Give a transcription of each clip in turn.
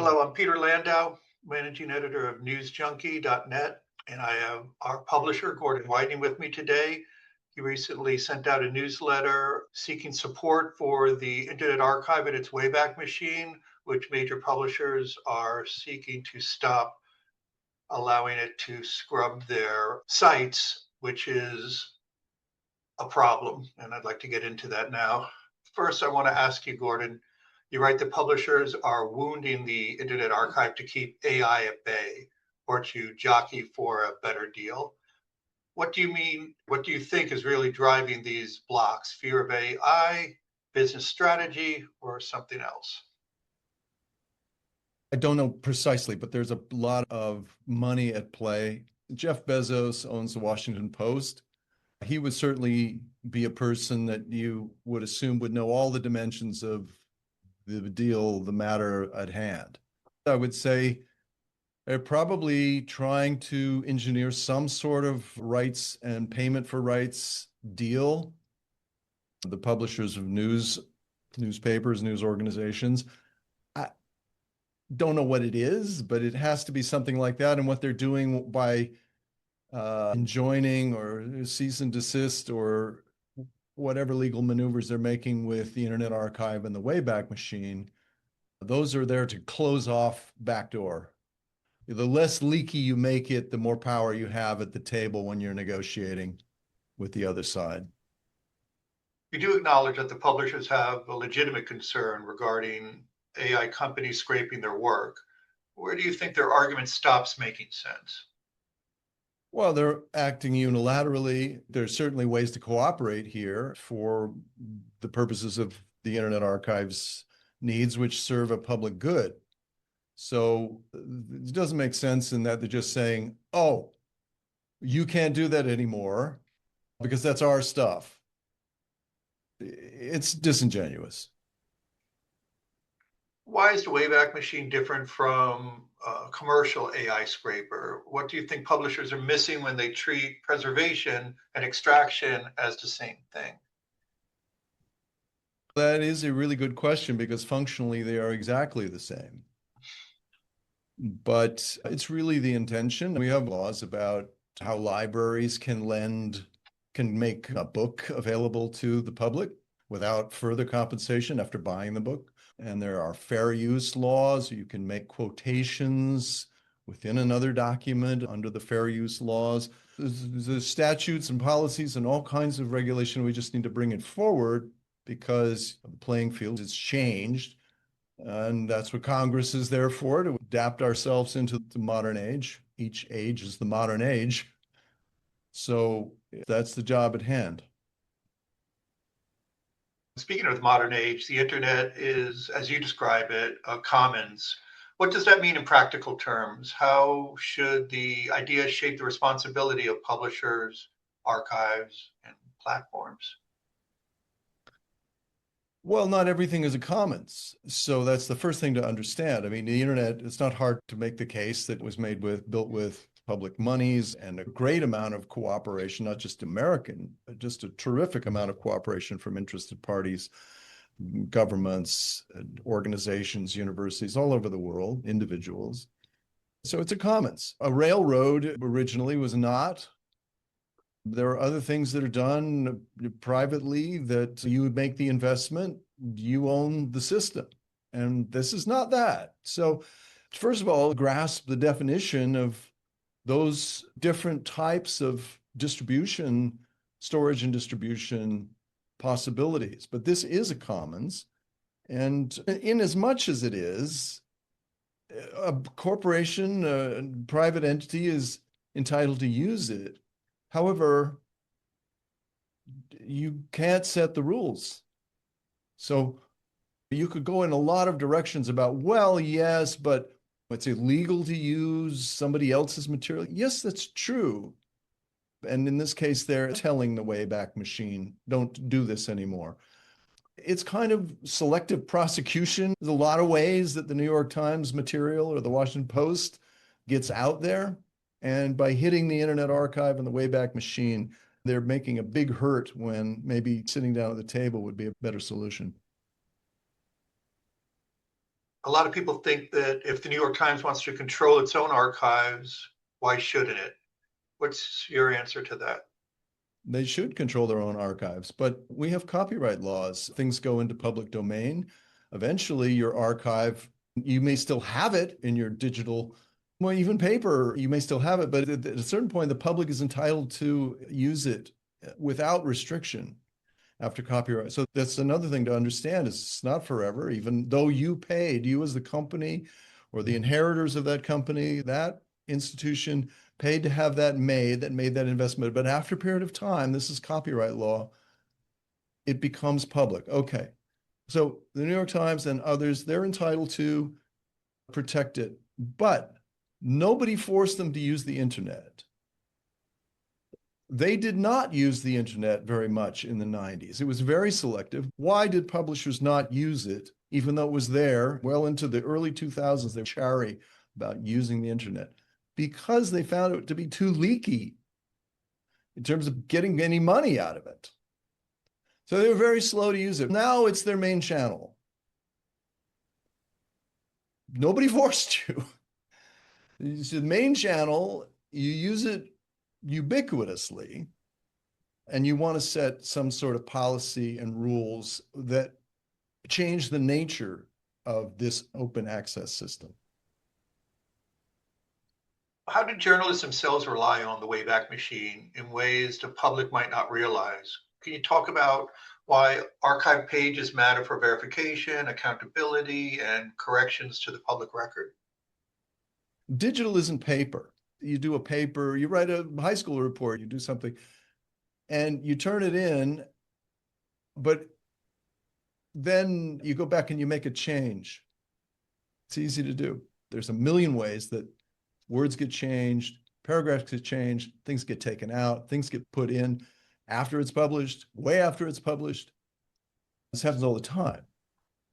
Hello, I'm Peter Landau, managing editor of Newsjunkie.net, and I have our publisher, Gordon Whiting, with me today. He recently sent out a newsletter seeking support for the Internet Archive and its Wayback machine, which major publishers are seeking to stop allowing it to scrub their sites, which is a problem. And I'd like to get into that now. First, I want to ask you, Gordon, you write the publishers are wounding the Internet Archive to keep AI at bay or to jockey for a better deal. What do you mean? What do you think is really driving these blocks? Fear of AI, business strategy, or something else? I don't know precisely, but there's a lot of money at play. Jeff Bezos owns the Washington Post. He would certainly be a person that you would assume would know all the dimensions of the deal, the matter at hand. I would say they're probably trying to engineer some sort of rights and payment for rights deal. The publishers of newspapers, news organizations. I don't know what it is, but it has to be something like that. And what they're doing by enjoining or cease and desist or whatever legal maneuvers they're making with the Internet Archive and the Wayback machine, those are there to close off backdoor. The less leaky you make it, the more power you have at the table when you're negotiating with the other side. You do acknowledge that the publishers have a legitimate concern regarding AI companies scraping their work. Where do you think their argument stops making sense? Well, they're acting unilaterally. There's certainly ways to cooperate here for the purposes of the Internet Archive's needs, which serve a public good. So it doesn't make sense in that they're just saying, oh, you can't do that anymore because that's our stuff. It's disingenuous. Why is the Wayback Machine different from a commercial AI scraper? What do you think publishers are missing when they treat preservation and extraction as the same thing? That is a really good question because functionally they are exactly the same. But it's really the intention. We have laws about how libraries can make a book available to the public without further compensation after buying the book. And there are fair use laws. You can make quotations within another document under the fair use laws. There's statutes and policies and all kinds of regulation. We just need to bring it forward because the playing field has changed. And that's what Congress is there for, to adapt ourselves into the modern age. Each age is the modern age. So that's the job at hand. Speaking of the modern age, the internet is, as you describe it, a commons. What does that mean in practical terms? How should the idea shape the responsibility of publishers, archives, and platforms? Well, not everything is a commons. So that's the first thing to understand. I mean, the internet, it's not hard to make the case that it was built with public monies and a great amount of cooperation, not just American, but just a terrific amount of cooperation from interested parties, governments, organizations, universities all over the world, individuals. So it's a commons. A railroad originally was not. There are other things that are done privately that you would make the investment, you own the system. And this is not that. So first of all, grasp the definition of those different types of distribution, storage and distribution possibilities. But this is a commons. And in as much as it is, a corporation, a private entity is entitled to use it. However, you can't set the rules. So you could go in a lot of directions about, well, yes, but it's illegal to use somebody else's material. Yes, that's true. And in this case, they're telling the Wayback Machine, don't do this anymore. It's kind of selective prosecution. There's a lot of ways that the New York Times material or the Washington Post gets out there. And by hitting the Internet Archive and the Wayback Machine, they're making a big hurt when maybe sitting down at the table would be a better solution. A lot of people think that if the New York Times wants to control its own archives, why shouldn't it? What's your answer to that? They should control their own archives, but we have copyright laws. Things go into public domain. Eventually, your archive, you may still have it in your digital, well, even paper, you may still have it, but at a certain point, the public is entitled to use it without restriction after copyright. So that's another thing to understand is it's not forever, even though you paid, you as the company or the inheritors of that company, that institution paid to have that made that investment. But after a period of time, this is copyright law, it becomes public. Okay. So the New York Times and others, they're entitled to protect it, but nobody forced them to use the internet. They did not use the internet very much in the 90s. It was very selective. Why did publishers not use it, even though it was there well into the early 2000s? They were chary about using the internet because they found it to be too leaky in terms of getting any money out of it. So they were very slow to use it. Now it's their main channel. Nobody forced you. It's the main channel. You use it ubiquitously, and you want to set some sort of policy and rules that change the nature of this open access system. How do journalists themselves rely on the Wayback Machine in ways the public might not realize? Can you talk about why archive pages matter for verification, accountability, and corrections to the public record? Digital isn't paper. You do a paper, you write a high school report, you do something, and you turn it in, but then you go back and you make a change. It's easy to do. There's a million ways that words get changed, paragraphs get changed, things get taken out, things get put in after it's published, way after it's published. This happens all the time.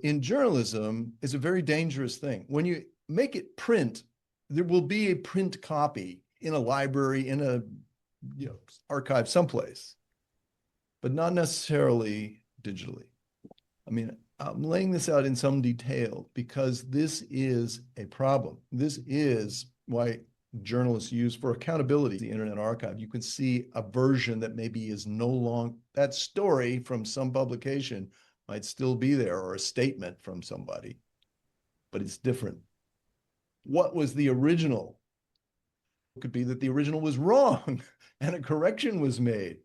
In journalism, it's a very dangerous thing. When you make it print, there will be a print copy in a library, in a archive someplace, but not necessarily digitally. I mean, I'm laying this out in some detail because this is a problem. This is why journalists use for accountability the Internet Archive. You can see a version that maybe is no longer, that story from some publication might still be there, or a statement from somebody, but it's different. What was the original? It could be that the original was wrong and a correction was made.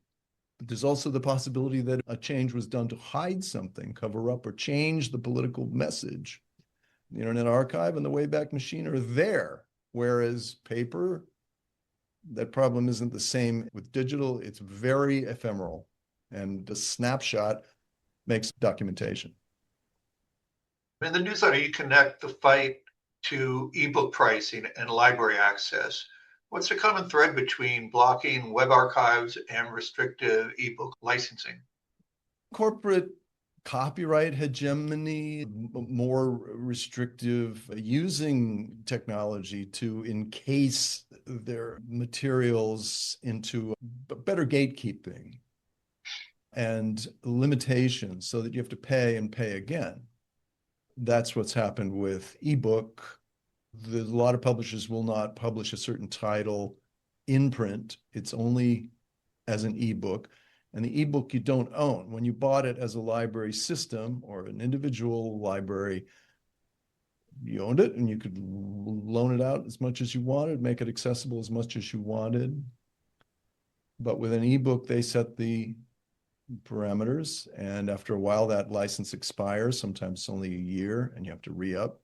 But there's also the possibility that a change was done to hide something, cover up, or change the political message. The Internet Archive and the Wayback Machine are there, whereas paper, that problem isn't the same with digital. It's very ephemeral, and the snapshot makes documentation. In the newsletter, you connect the fight to ebook pricing and library access. What's the common thread between blocking web archives and restrictive ebook licensing? Corporate copyright hegemony, more restrictive, using technology to encase their materials into better gatekeeping and limitations so that you have to pay and pay again. That's what's happened with ebook. A lot of publishers will not publish a certain title in print. It's only as an ebook. And the ebook you don't own. When you bought it as a library system or an individual library, you owned it and you could loan it out as much as you wanted, make it accessible as much as you wanted. But with an ebook, they set the parameters. And after a while, that license expires. Sometimes it's only a year and you have to re-up.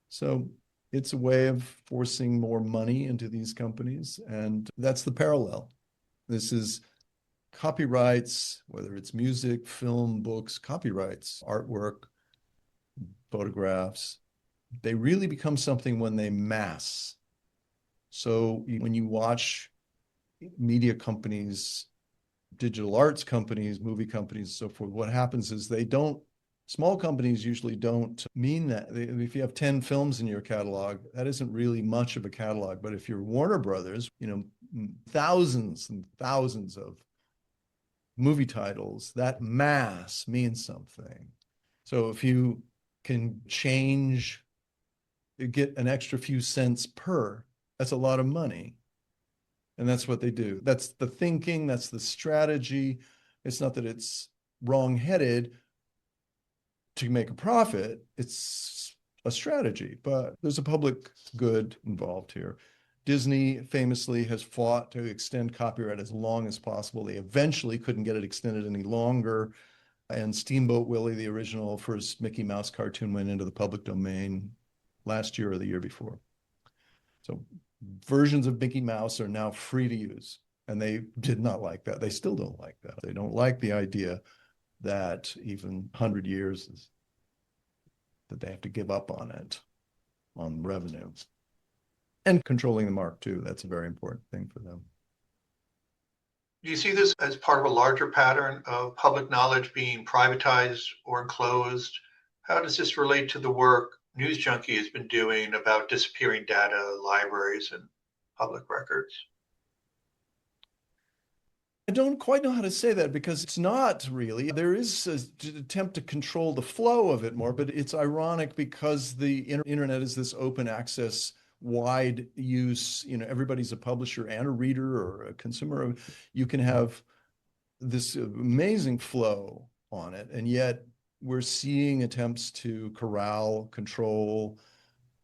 So it's a way of forcing more money into these companies. And that's the parallel. This is copyrights, whether it's music, film, books, copyrights, artwork, photographs, they really become something when they mass. So when you watch media companies, digital arts companies, movie companies, and so forth, what happens is small companies usually don't mean that. If you have 10 films in your catalog, that isn't really much of a catalog. But if you're Warner Brothers, thousands and thousands of movie titles, that mass means something. So if you can change, get an extra few cents per. That's a lot of money. And that's what they do. That's the thinking, that's the strategy. It's not that it's wrong-headed to make a profit. It's a strategy, but there's a public good involved here. Disney famously has fought to extend copyright as long as possible. They eventually couldn't get it extended any longer. And Steamboat Willie, the original first Mickey Mouse cartoon, went into the public domain last year or the year before. So versions of Mickey Mouse are now free to use. And they did not like that. They still don't like that. They don't like the idea that even 100 years is, that they have to give up on it, on revenue. And controlling the mark too. That's a very important thing for them. Do you see this as part of a larger pattern of public knowledge being privatized or enclosed? How does this relate to the work Newsjunkie has been doing about disappearing data, libraries, and public records? I don't quite know how to say that because it's not really. There is an attempt to control the flow of it more, but it's ironic because the internet is this open access, wide use, everybody's a publisher and a reader or a consumer. You can have this amazing flow on it, and yet we're seeing attempts to corral, control.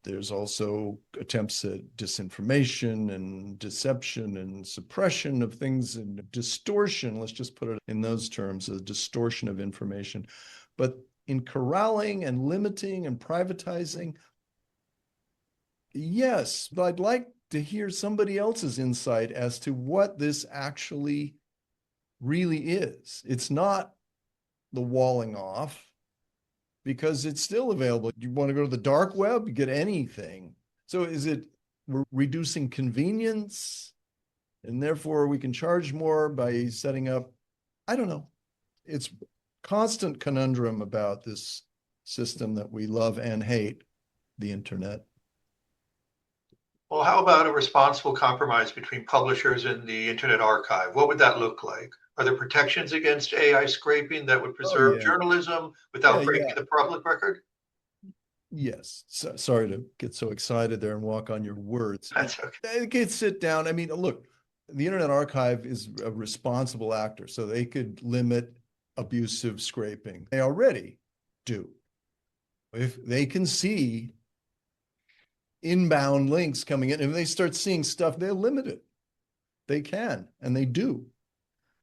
There's also attempts at disinformation and deception and suppression of things and distortion. Let's just put it in those terms, a distortion of information. But in corralling and limiting and privatizing, yes, but I'd like to hear somebody else's insight as to what this actually really is. It's not the walling off, because it's still available. You want to go to the dark web, you get anything. So is it we're reducing convenience and therefore we can charge more by setting up? I don't know. It's constant conundrum about this system that we love and hate, the internet. Well, how about a responsible compromise between publishers and the Internet Archive? What would that look like? Are there protections against AI scraping that would preserve journalism without breaking the public record? Yes. So, sorry to get so excited there and walk on your words. That's okay. They could sit down. I mean, look, the Internet Archive is a responsible actor, so they could limit abusive scraping. They already do. If they can see inbound links coming in, if they start seeing stuff, they'll limit it. They can, and they do.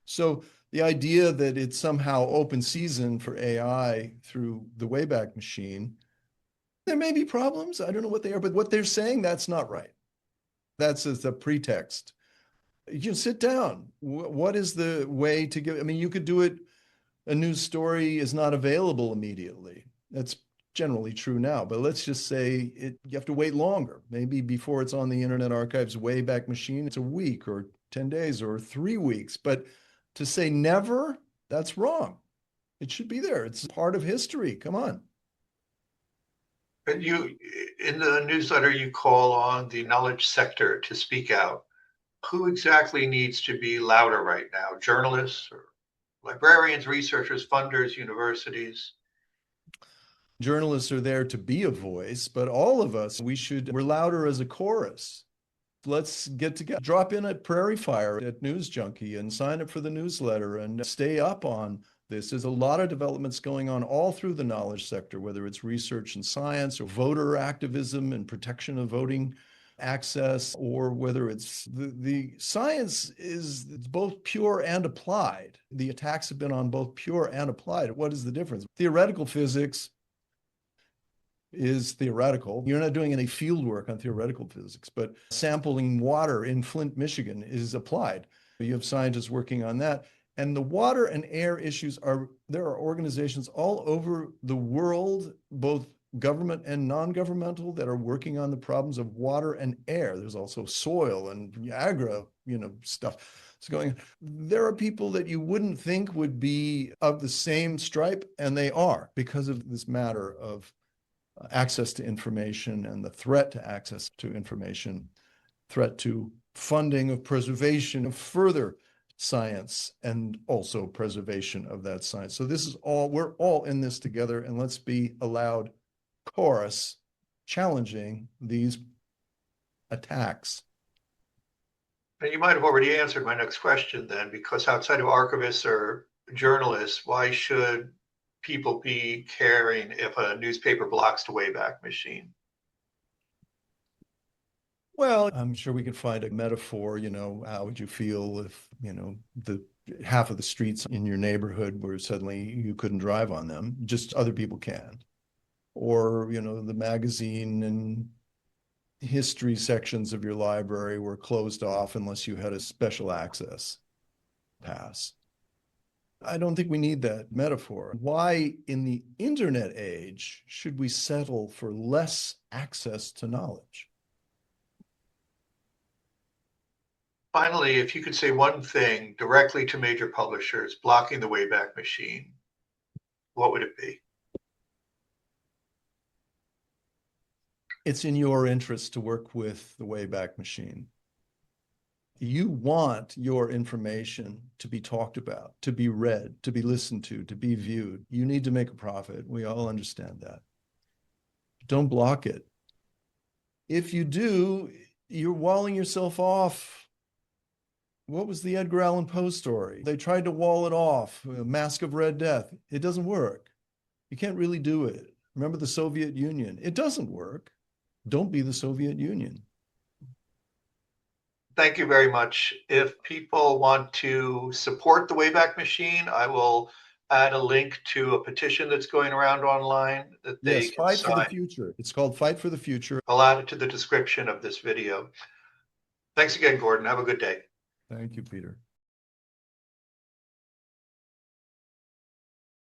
So the idea that it's somehow open season for AI through the Wayback Machine, there may be problems. I don't know what they are, but what they're saying, that's not right. That's as a pretext. You sit down. What is the way to give? I mean, you could do it. A news story is not available immediately. That's generally true now, but let's just say you have to wait longer. Maybe before it's on the Internet Archive's Wayback Machine, it's a week or 10 days or 3 weeks. But to say never, that's wrong. It should be there. It's part of history. Come on. And you, in the newsletter, you call on the knowledge sector to speak out. Who exactly needs to be louder right now? Journalists or librarians, researchers, funders, universities? Journalists are there to be a voice, but all of us, we're louder as a chorus. Let's get together, drop in at Prairie Fire at Newsjunkie and sign up for the newsletter and stay up on this. There's a lot of developments going on all through the knowledge sector, whether it's research and science or voter activism and protection of voting access, or whether it's the science is both pure and applied. The attacks have been on both pure and applied. What is the difference? Theoretical physics is theoretical. You're not doing any field work on theoretical physics, but sampling water in Flint, Michigan is applied. You have scientists working on that. And the water and air issues there are organizations all over the world, both government and non-governmental, that are working on the problems of water and air. There's also soil and agri, stuff. It's going. There are people that you wouldn't think would be of the same stripe, and they are, because of this matter of access to information and the threat to access to information, threat to funding of preservation of further science, and also preservation of that science. So this is all, we're all in this together, and let's be a loud chorus challenging these attacks. And you might have already answered my next question then, because outside of archivists or journalists, why should people be caring if a newspaper blocks the Wayback Machine? Well, I'm sure we could find a metaphor, how would you feel if, the half of the streets in your neighborhood were suddenly you couldn't drive on them, just other people can. Or, the magazine and history sections of your library were closed off unless you had a special access pass. I don't think we need that metaphor. Why, in the internet age, should we settle for less access to knowledge? Finally, if you could say one thing directly to major publishers blocking the Wayback Machine, what would it be? It's in your interest to work with the Wayback Machine. You want your information to be talked about, to be read, to be listened to be viewed. You need to make a profit. We all understand that. Don't block it. If you do, you're walling yourself off. What was the Edgar Allan Poe story? They tried to wall it off, Mask of Red Death. It doesn't work. You can't really do it. Remember the Soviet Union? It doesn't work. Don't be the Soviet Union. Thank you very much. If people want to support the Wayback Machine, I will add a link to a petition that's going around online that they Yes, can Fight for the sign. Future. It's called Fight for the Future. I'll add it to the description of this video. Thanks again, Gordon. Have a good day. Thank you, Peter.